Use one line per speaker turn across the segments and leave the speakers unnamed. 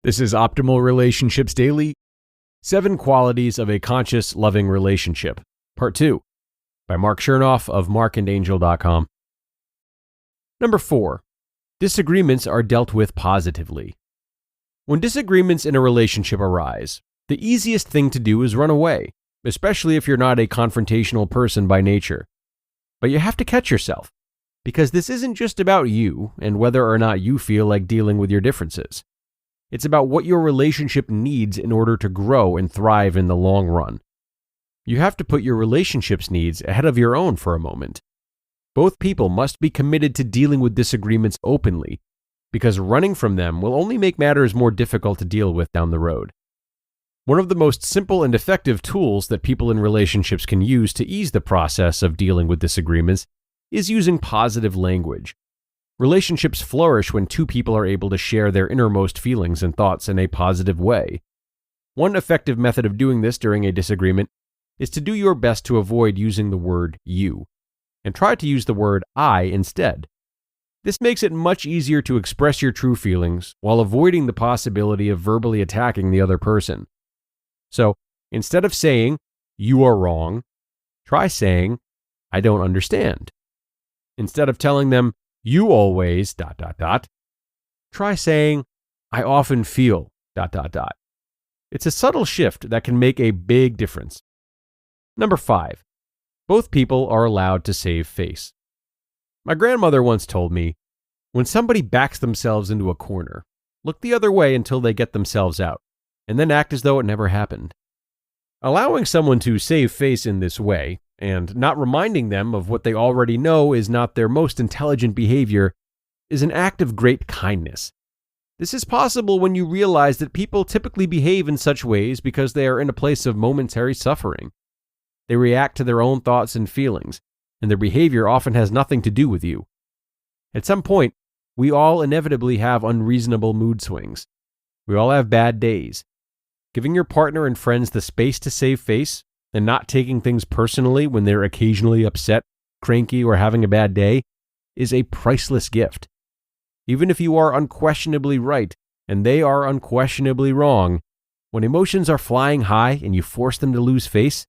This is Optimal Relationships Daily, 7 Qualities of a Conscious, Loving Relationship, Part 2, by Marc Chernoff of markandangel.com. Number 4, disagreements are dealt with positively. When disagreements in a relationship arise, the easiest thing to do is run away, especially if you're not a confrontational person by nature. But you have to catch yourself, because this isn't just about you and whether or not you feel like dealing with your differences. It's about what your relationship needs in order to grow and thrive in the long run. You have to put your relationship's needs ahead of your own for a moment. Both people must be committed to dealing with disagreements openly, because running from them will only make matters more difficult to deal with down the road. One of the most simple and effective tools that people in relationships can use to ease the process of dealing with disagreements is using positive language. Relationships flourish when two people are able to share their innermost feelings and thoughts in a positive way. One effective method of doing this during a disagreement is to do your best to avoid using the word you, and try to use the word I instead. This makes it much easier to express your true feelings while avoiding the possibility of verbally attacking the other person. So, instead of saying, "You are wrong," try saying, "I don't understand." Instead of telling them, "You always, ... try saying, "I often feel, ... It's a subtle shift that can make a big difference. Number 5, both people are allowed to save face. My grandmother once told me, when somebody backs themselves into a corner, look the other way until they get themselves out, and then act as though it never happened. Allowing someone to save face in this way, and not reminding them of what they already know is not their most intelligent behavior, is an act of great kindness. This is possible when you realize that people typically behave in such ways because they are in a place of momentary suffering. They react to their own thoughts and feelings, and their behavior often has nothing to do with you. At some point, we all inevitably have unreasonable mood swings. We all have bad days. Giving your partner and friends the space to save face, and not taking things personally when they're occasionally upset, cranky, or having a bad day, is a priceless gift. Even if you are unquestionably right and they are unquestionably wrong, when emotions are flying high and you force them to lose face,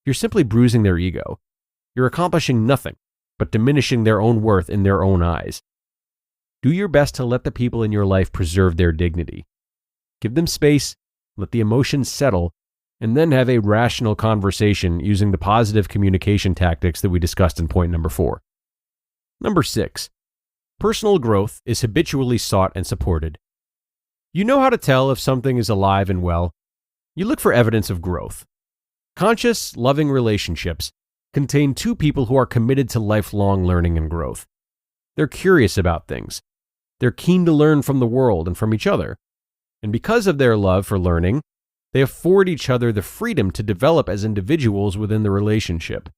you're simply bruising their ego. You're accomplishing nothing but diminishing their own worth in their own eyes. Do your best to let the people in your life preserve their dignity. Give them space, let the emotions settle, and then have a rational conversation using the positive communication tactics that we discussed in point number 4. Number 6, personal growth is habitually sought and supported. You know how to tell if something is alive and well. You look for evidence of growth. Conscious, loving relationships contain two people who are committed to lifelong learning and growth. They're curious about things. They're keen to learn from the world and from each other. And because of their love for learning, they afford each other the freedom to develop as individuals within the relationship.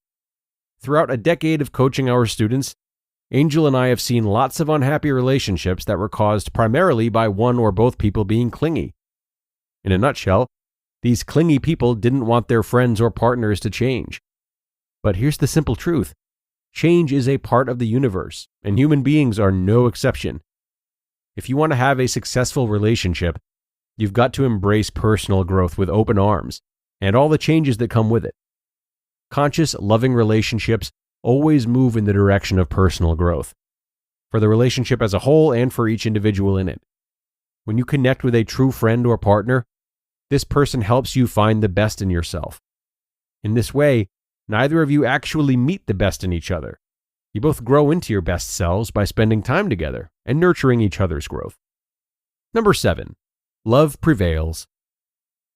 Throughout a decade of coaching our students, Angel and I have seen lots of unhappy relationships that were caused primarily by one or both people being clingy. In a nutshell, these clingy people didn't want their friends or partners to change. But here's the simple truth. Change is a part of the universe, and human beings are no exception. If you want to have a successful relationship, you've got to embrace personal growth with open arms, and all the changes that come with it. Conscious, loving relationships always move in the direction of personal growth, for the relationship as a whole and for each individual in it. When you connect with a true friend or partner, this person helps you find the best in yourself. In this way, neither of you actually meet the best in each other. You both grow into your best selves by spending time together and nurturing each other's growth. Number 7, love prevails.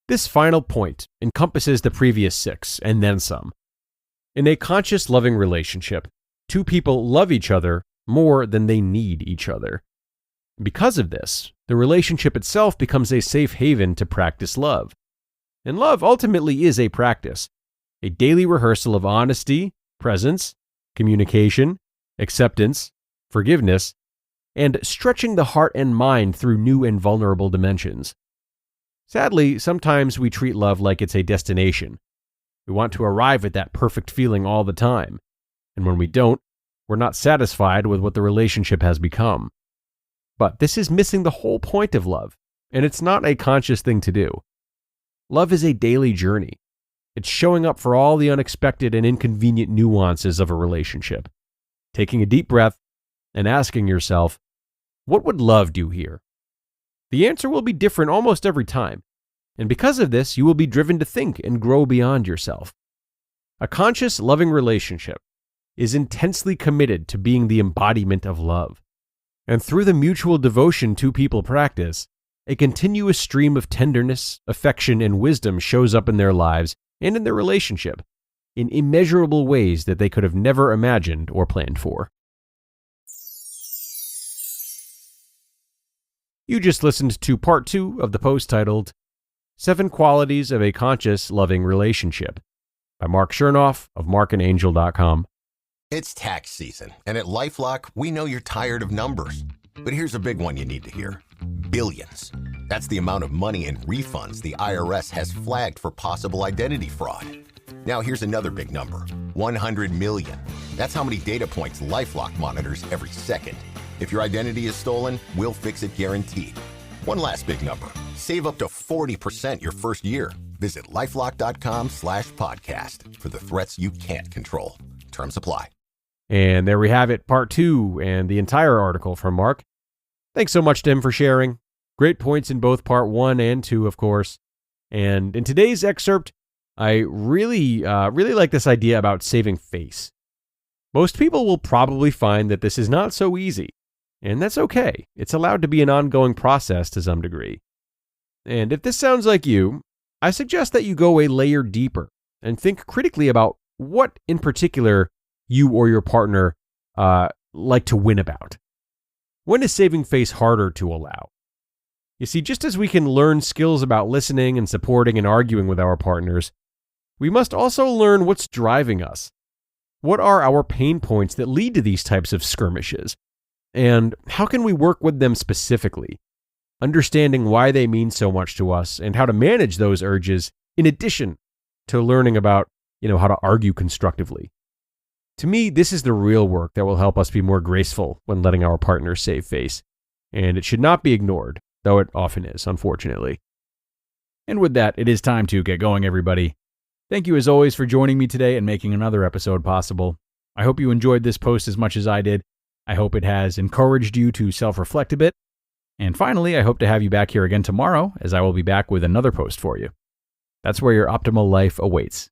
This final point encompasses the previous 6 and then some. In a conscious, loving relationship, two people love each other more than they need each other. Because of this, the relationship itself becomes a safe haven to practice love. And love ultimately is a practice, a daily rehearsal of honesty, presence, communication, acceptance, forgiveness, and stretching the heart and mind through new and vulnerable dimensions. Sadly, sometimes we treat love like it's a destination. We want to arrive at that perfect feeling all the time, and when we don't, we're not satisfied with what the relationship has become. But this is missing the whole point of love, and it's not a conscious thing to do. Love is a daily journey. It's showing up for all the unexpected and inconvenient nuances of a relationship. Taking a deep breath and asking yourself, what would love do here? The answer will be different almost every time, and because of this, you will be driven to think and grow beyond yourself. A conscious, loving relationship is intensely committed to being the embodiment of love. And through the mutual devotion two people practice, a continuous stream of tenderness, affection, and wisdom shows up in their lives and in their relationship in immeasurable ways that they could have never imagined or planned for. You just listened to part 2 of the post titled 7 Qualities of a Conscious, Loving Relationship by Marc Chernoff of markandangel.com.
It's tax season, and at LifeLock, we know you're tired of numbers. But here's a big one you need to hear. Billions. That's the amount of money in refunds the IRS has flagged for possible identity fraud. Now here's another big number. 100 million. That's how many data points LifeLock monitors every second. If your identity is stolen, we'll fix it guaranteed. One last big number. Save up to 40% your first year. Visit LifeLock.com/podcast for the threats you can't control. Terms apply.
And there we have it, part 2 and the entire article from Marc. Thanks so much to him for sharing. Great points in both part 1 and 2, of course. And in today's excerpt, I really like this idea about saving face. Most people will probably find that this is not so easy, and that's okay. It's allowed to be an ongoing process to some degree. And if this sounds like you, I suggest that you go a layer deeper and think critically about what in particular you or your partner like to win about. When is saving face harder to allow? You see, just as we can learn skills about listening and supporting and arguing with our partners, we must also learn what's driving us. What are our pain points that lead to these types of skirmishes? And how can we work with them specifically, understanding why they mean so much to us and how to manage those urges in addition to learning about, how to argue constructively. To me, this is the real work that will help us be more graceful when letting our partners save face. And it should not be ignored, though it often is, unfortunately.
And with that, it is time to get going, everybody. Thank you as always for joining me today and making another episode possible. I hope you enjoyed this post as much as I did. I hope it has encouraged you to self-reflect a bit. And finally, I hope to have you back here again tomorrow, as I will be back with another post for you. That's where your optimal life awaits.